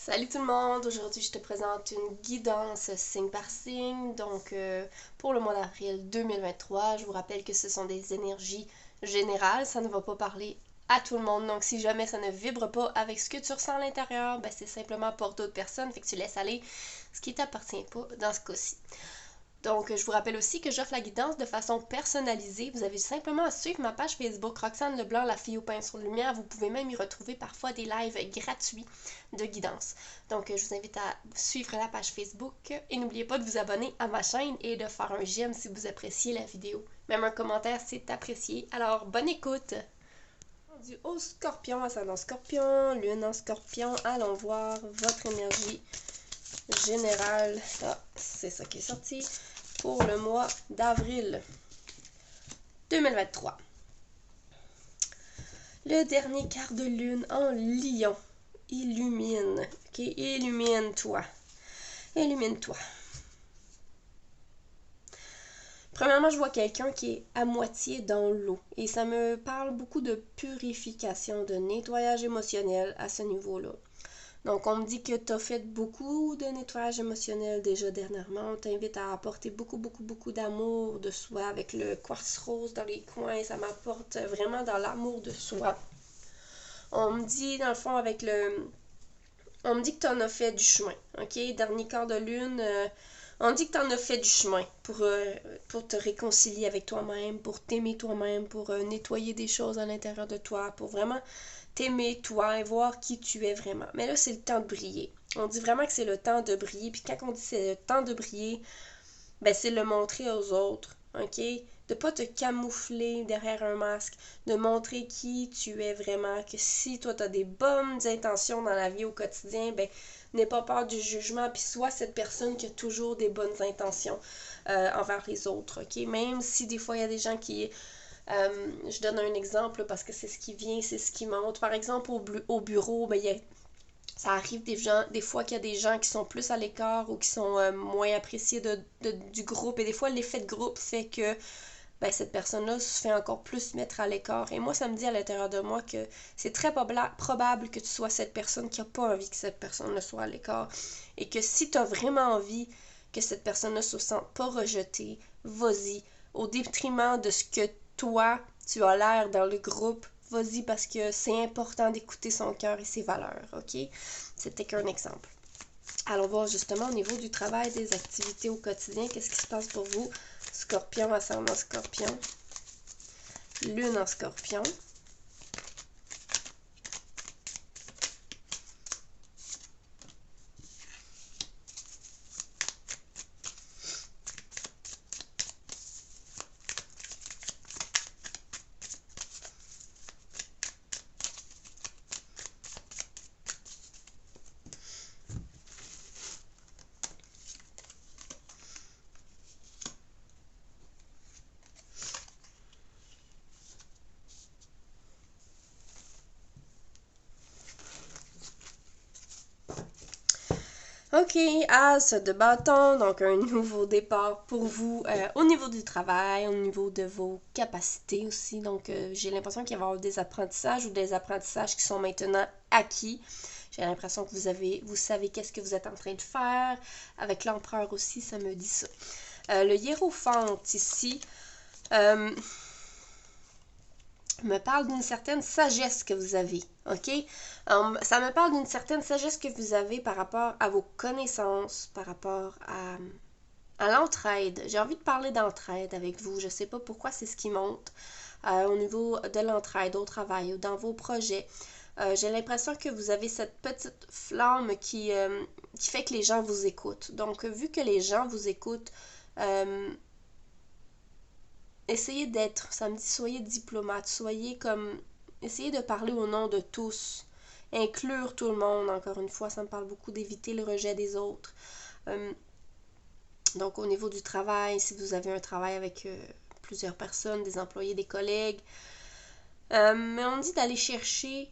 Salut tout le monde, aujourd'hui je te présente une guidance signe par signe, donc pour le mois d'avril 2023, je vous rappelle que ce sont des énergies générales, ça ne va pas parler à tout le monde, donc si jamais ça ne vibre pas avec ce que tu ressens à l'intérieur, ben c'est simplement pour d'autres personnes, fait que tu laisses aller ce qui t'appartient pas dans ce cas-ci. Donc, je vous rappelle aussi que j'offre la guidance de façon personnalisée. Vous avez simplement à suivre ma page Facebook Roxane Leblanc, la fille au pinceau de lumière. Vous pouvez même y retrouver parfois des lives gratuits de guidance. Donc, je vous invite à suivre la page Facebook et n'oubliez pas de vous abonner à ma chaîne et de faire un j'aime si vous appréciez la vidéo. Même un commentaire, c'est apprécié. Alors, bonne écoute! Du haut Scorpion, ascendant Scorpion, lune en Scorpion, allons voir votre énergie générale. Ah, c'est ça qui est sorti pour le mois d'avril 2023. Le dernier quart de lune en Lion. Illumine. Ok, illumine-toi. Illumine-toi. Premièrement, je vois quelqu'un qui est à moitié dans l'eau. Et ça me parle beaucoup de purification, de nettoyage émotionnel à ce niveau-là. Donc, on me dit que tu as fait beaucoup de nettoyage émotionnel déjà dernièrement. On t'invite à apporter beaucoup d'amour de soi avec le quartz rose dans les coins. Ça m'apporte vraiment dans l'amour de soi. On me dit, dans le fond, on me dit que tu en as fait du chemin. OK? Dernier quart de lune, on dit que tu en as fait du chemin pour te réconcilier avec toi-même, pour t'aimer toi-même, pour nettoyer des choses à l'intérieur de toi, pour vraiment t'aimer toi et voir qui tu es vraiment. Mais là, c'est le temps de briller. On dit vraiment que c'est le temps de briller. Puis quand on dit c'est le temps de briller, ben c'est le montrer aux autres, ok? De pas te camoufler derrière un masque, de montrer qui tu es vraiment, que si toi t'as des bonnes intentions dans la vie au quotidien, ben n'aie pas peur du jugement, puis sois cette personne qui a toujours des bonnes intentions envers les autres, ok? Même si des fois il y a des gens qui je donne un exemple parce que c'est ce qui vient, c'est ce qui monte. Par exemple, au bureau, ben, ça arrive des fois qu'il y a des gens qui sont plus à l'écart ou qui sont moins appréciés du groupe. Et des fois, l'effet de groupe fait que ben, cette personne-là se fait encore plus mettre à l'écart. Et moi, ça me dit à l'intérieur de moi que c'est très probable que tu sois cette personne qui n'a pas envie que cette personne-là soit à l'écart. Et que si tu as vraiment envie que cette personne-là se sente pas rejetée, vas-y, au détriment de ce que toi, tu as l'air dans le groupe, vas-y parce que c'est important d'écouter son cœur et ses valeurs, ok? C'était qu'un exemple. Allons voir justement au niveau du travail, des activités au quotidien, qu'est-ce qui se passe pour vous? Scorpion, ascendant Scorpion, lune en Scorpion. Ok, as de bâton, donc un nouveau départ pour vous au niveau du travail, au niveau de vos capacités aussi. Donc j'ai l'impression qu'il va y avoir des apprentissages ou des apprentissages qui sont maintenant acquis. J'ai l'impression que vous savez qu'est-ce que vous êtes en train de faire. Avec l'empereur aussi, ça me dit ça. Le hiérophante ici me parle d'une certaine sagesse que vous avez, ok? Ça me parle d'une certaine sagesse que vous avez par rapport à vos connaissances, par rapport à l'entraide. J'ai envie de parler d'entraide avec vous. Je sais pas pourquoi c'est ce qui monte au niveau de l'entraide au travail ou dans vos projets. J'ai l'impression que vous avez cette petite flamme qui fait que les gens vous écoutent. Donc, vu que les gens vous écoutent, essayez d'être, ça me dit, soyez diplomate, essayez de parler au nom de tous, inclure tout le monde, encore une fois, ça me parle beaucoup d'éviter le rejet des autres. Donc, au niveau du travail, si vous avez un travail avec plusieurs personnes, des employés, des collègues, mais on dit d'aller chercher.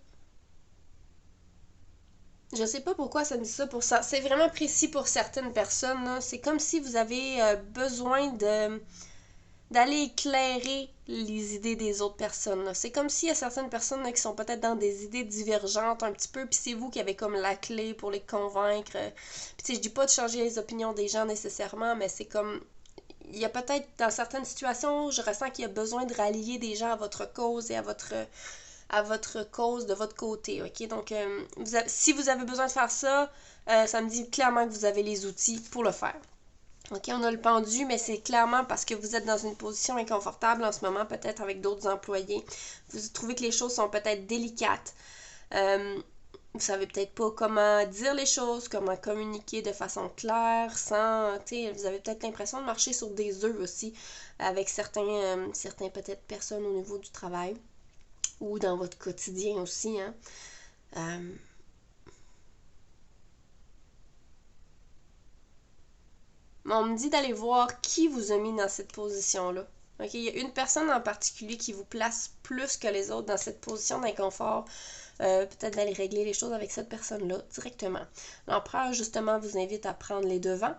Je sais pas pourquoi ça me dit ça pour ça. C'est vraiment précis pour certaines personnes, là. C'est comme si vous avez besoin d'aller éclairer les idées des autres personnes. C'est comme s'il y a certaines personnes là, qui sont peut-être dans des idées divergentes un petit peu, puis c'est vous qui avez comme la clé pour les convaincre. Puis tu sais, je dis pas de changer les opinions des gens nécessairement, mais c'est comme il y a peut-être dans certaines situations, je ressens qu'il y a besoin de rallier des gens à votre cause et à votre cause de votre côté, ok? Donc, si vous avez besoin de faire ça, ça me dit clairement que vous avez les outils pour le faire. Ok, on a le pendu, mais c'est clairement parce que vous êtes dans une position inconfortable en ce moment, peut-être avec d'autres employés. Vous trouvez que les choses sont peut-être délicates. Vous savez peut-être pas comment dire les choses, comment communiquer de façon claire, sans, tu sais, vous avez peut-être l'impression de marcher sur des œufs aussi, avec certains peut-être personnes au niveau du travail, ou dans votre quotidien aussi, hein. On me dit d'aller voir qui vous a mis dans cette position-là. Ok, il y a une personne en particulier qui vous place plus que les autres dans cette position d'inconfort. Peut-être d'aller régler les choses avec cette personne-là directement. L'empereur, justement, vous invite à prendre les devants.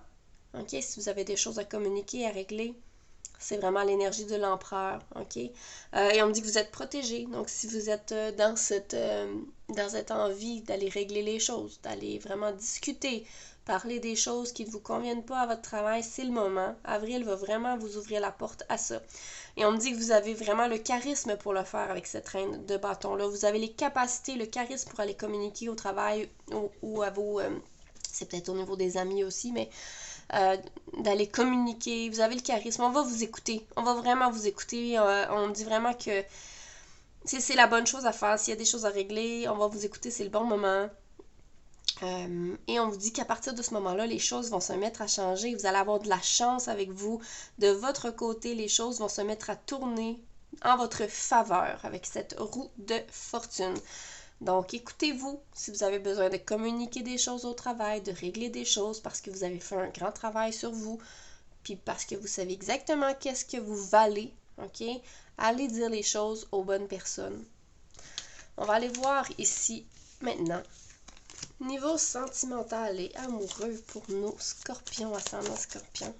Ok, si vous avez des choses à communiquer, à régler, c'est vraiment l'énergie de l'empereur. Ok, et on me dit que vous êtes protégé. Donc, si vous êtes dans cette envie d'aller régler les choses, d'aller vraiment discuter, parler des choses qui ne vous conviennent pas à votre travail, c'est le moment. Avril va vraiment vous ouvrir la porte à ça. Et on me dit que vous avez vraiment le charisme pour le faire avec cette reine de bâton-là. Vous avez les capacités, le charisme pour aller communiquer au travail ou à vos... c'est peut-être au niveau des amis aussi, mais d'aller communiquer. Vous avez le charisme. On va vous écouter. On va vraiment vous écouter. On me dit vraiment que c'est la bonne chose à faire. S'il y a des choses à régler, on va vous écouter. C'est le bon moment. Et on vous dit qu'à partir de ce moment-là, les choses vont se mettre à changer. Vous allez avoir de la chance avec vous. De votre côté, les choses vont se mettre à tourner en votre faveur avec cette roue de fortune. Donc, écoutez-vous si vous avez besoin de communiquer des choses au travail, de régler des choses parce que vous avez fait un grand travail sur vous, puis parce que vous savez exactement qu'est-ce que vous valez, ok? Allez dire les choses aux bonnes personnes. On va aller voir ici maintenant. Niveau sentimental et amoureux pour nos scorpions, ascendant scorpion.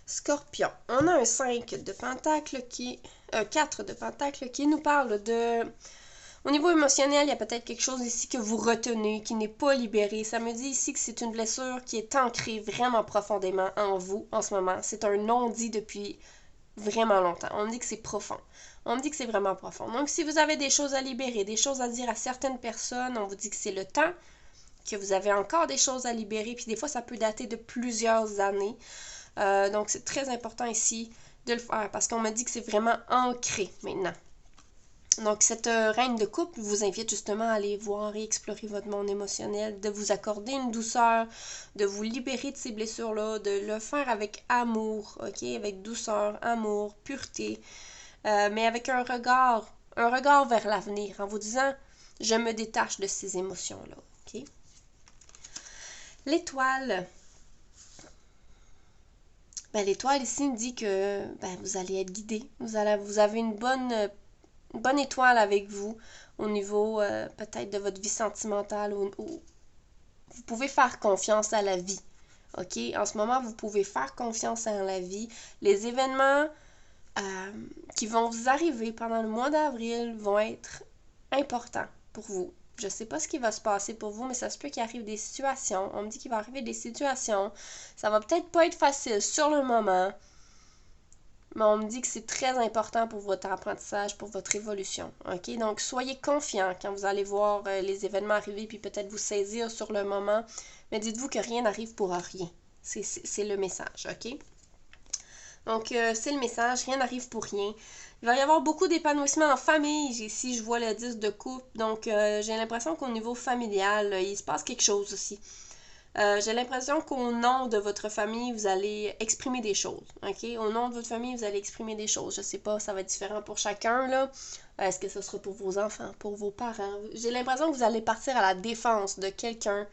Scorpion, on a un 5 de pentacle un 4 de pentacle qui nous parle de... Au niveau émotionnel, il y a peut-être quelque chose ici que vous retenez, qui n'est pas libéré. Ça me dit ici que c'est une blessure qui est ancrée vraiment profondément en vous en ce moment. C'est un non-dit depuis vraiment longtemps. On me dit que c'est profond. On me dit que c'est vraiment profond. Donc, si vous avez des choses à libérer, des choses à dire à certaines personnes, on vous dit que c'est le temps, que vous avez encore des choses à libérer, puis des fois, ça peut dater de plusieurs années. Donc, c'est très important ici de le faire parce qu'on m'a dit que c'est vraiment ancré maintenant. Donc, cette reine de coupe vous invite justement à aller voir et explorer votre monde émotionnel, de vous accorder une douceur, de vous libérer de ces blessures-là, de le faire avec amour, ok? Avec douceur, amour, pureté, mais avec un regard vers l'avenir, en vous disant, je me détache de ces émotions-là, ok? L'étoile. Ben, l'étoile ici me dit que vous allez être guidé. Vous avez une bonne étoile avec vous au niveau peut-être de votre vie sentimentale ou vous pouvez faire confiance à la vie. OK? En ce moment, vous pouvez faire confiance à la vie. Les événements qui vont vous arriver pendant le mois d'avril vont être importants pour vous. Je sais pas ce qui va se passer pour vous, mais ça se peut qu'il arrive des situations. On me dit qu'il va arriver des situations. Ça va peut-être pas être facile sur le moment, mais on me dit que c'est très important pour votre apprentissage, pour votre évolution. OK? Donc, soyez confiants quand vous allez voir les événements arriver, puis peut-être vous saisir sur le moment, mais dites-vous que rien n'arrive pour rien. C'est le message, OK? Donc, c'est le message, rien n'arrive pour rien. Il va y avoir beaucoup d'épanouissement en famille. Ici, je vois le 10 de coupe. Donc, j'ai l'impression qu'au niveau familial, il se passe quelque chose aussi. J'ai l'impression qu'au nom de votre famille, vous allez exprimer des choses, ok? Au nom de votre famille, vous allez exprimer des choses. Je sais pas, ça va être différent pour chacun, là. Est-ce que ce sera pour vos enfants, pour vos parents? J'ai l'impression que vous allez partir à la défense de quelqu'un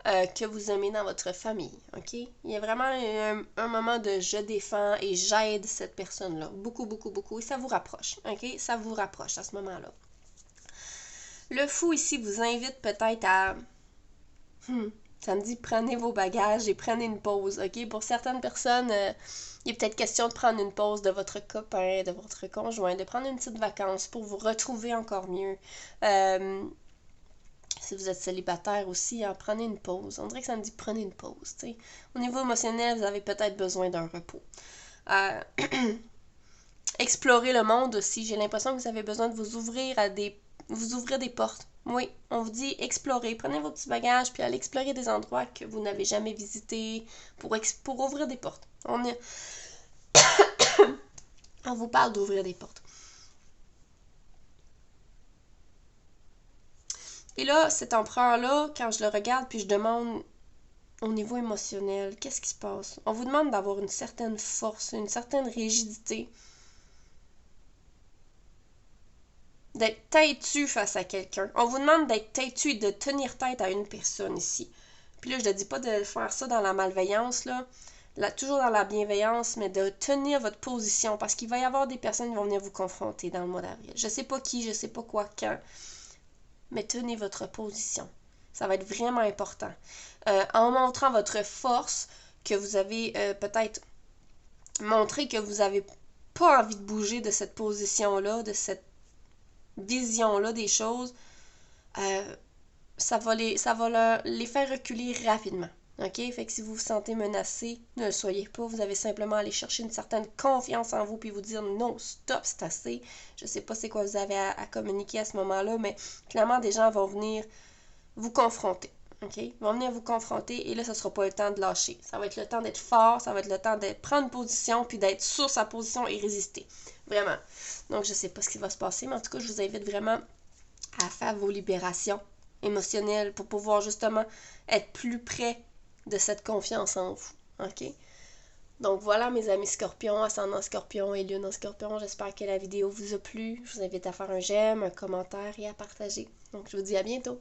que vous aimez dans votre famille, ok? Il y a vraiment un moment de je défends et j'aide cette personne-là. Beaucoup, beaucoup, beaucoup. Et ça vous rapproche, ok? Ça vous rapproche à ce moment-là. Le fou ici vous invite peut-être à... Ça me dit prenez vos bagages et prenez une pause, ok? Pour certaines personnes, il est peut-être question de prendre une pause de votre copain, de votre conjoint, de prendre une petite vacance pour vous retrouver encore mieux. Si vous êtes célibataire aussi, hein, prenez une pause. On dirait que ça me dit prenez une pause, tu sais. Au niveau émotionnel, vous avez peut-être besoin d'un repos. Explorer le monde aussi. J'ai l'impression que vous avez besoin de vous ouvrir des portes. Oui, on vous dit explorer. Prenez vos petits bagages puis allez explorer des endroits que vous n'avez jamais visités pour ouvrir des portes. On vous parle d'ouvrir des portes. Et là, cet empereur-là, quand je le regarde puis je demande au niveau émotionnel, qu'est-ce qui se passe? On vous demande d'avoir une certaine force, une certaine rigidité, d'être têtu face à quelqu'un. On vous demande d'être têtu et de tenir tête à une personne ici. Puis là, je ne dis pas de faire ça dans la malveillance, là, toujours dans la bienveillance, mais de tenir votre position, parce qu'il va y avoir des personnes qui vont venir vous confronter dans le mois d'avril. Je sais pas qui, je sais pas quoi, quand, mais tenez votre position. Ça va être vraiment important. En montrant votre force, que vous avez peut-être montré que vous n'avez pas envie de bouger de cette position-là, de cette vision-là des choses, ça va les faire reculer rapidement. OK? Fait que si vous vous sentez menacé, ne le soyez pas. Vous avez simplement à aller chercher une certaine confiance en vous puis vous dire non, stop, c'est assez. Je sais pas c'est quoi vous avez à communiquer à ce moment-là, mais clairement, des gens vont venir vous confronter. OK? Ils vont venir vous confronter et là, ce sera pas le temps de lâcher. Ça va être le temps d'être fort, ça va être le temps de prendre position puis d'être sur sa position et résister. Vraiment. Donc, je sais pas ce qui va se passer, mais en tout cas, je vous invite vraiment à faire vos libérations émotionnelles pour pouvoir justement être plus près de cette confiance en vous. OK? Donc voilà mes amis scorpions, ascendant scorpion et lune en scorpion. J'espère que la vidéo vous a plu. Je vous invite à faire un j'aime, un commentaire et à partager. Donc je vous dis à bientôt.